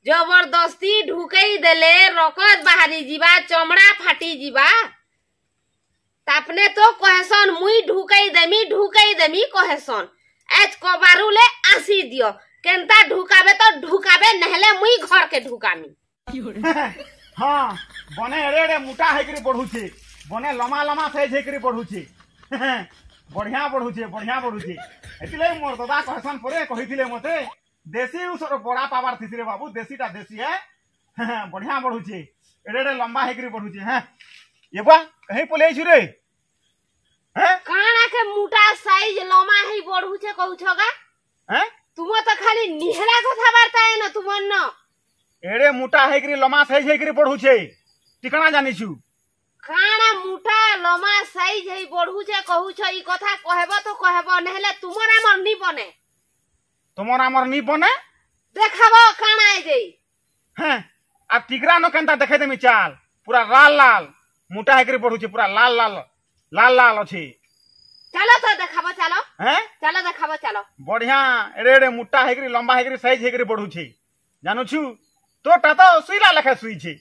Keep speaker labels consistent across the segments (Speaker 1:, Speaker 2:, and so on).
Speaker 1: जबरदस्ती ढुकई देले रकत बाहरी जीवा चमड़ा फाटी जीवा तापने तो कहेसन मुई ढुकई देमी कहेसन एच कबारू ले आसी दियो केनता ढुकाबे तो ढुकाबे नहले मुई घर के ढुकामी
Speaker 2: हां बने एड़े मोटा हेकरी पढुछे बने लमा लमा साइज हेकरी पढुछे बढ़िया पढुछे एतिले मोर दादा कहसन परे कहिथिले मते देसी उसर बड़ा पावर थिसरे बाबू देसीटा देसी है बढ़िया पढुछे एड़े लंबा हेकरी पढुछे हैं ये बा कहीं पले छु रे हैं
Speaker 1: काना के मोटा साइज लमा ही बढ़ुछे कहउछगा
Speaker 2: हैं
Speaker 1: तुम तो खाली निहरा कथा वार्ता है न तुम न
Speaker 2: एड़े मोटा हेकरी लमा साइज हेकरी पढुछे टिकना जानि छु
Speaker 1: काना मोटा लमा साइज है बढ़ुछे कहउछ ई कथा कहबो तो कहबो नहले तुमरा मन नी बने
Speaker 2: तुमरा हमर नी बने
Speaker 1: देखाबो काना है जई
Speaker 2: हैं आ टिकरा न केनता देखे देमी चाल पूरा लाल लाल मोटा हेकरी पढुछे पूरा लाल लाल अछि
Speaker 1: चलो तो देखाबो चलो
Speaker 2: हैं
Speaker 1: चलो देखाबो चलो
Speaker 2: बढ़िया एड़े मोटा हेकरी लंबा हेकरी साइज हेकरी पढुछे जानु छु तोटा तो सुईला लेखा सुई छे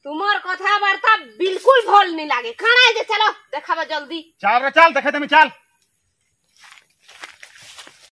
Speaker 1: तुमर कथा वार्ता बिल्कुल भल नहीं लागे खाना है जे चलो देखाबो जल्दी
Speaker 2: चल रे चल देखे देमी चल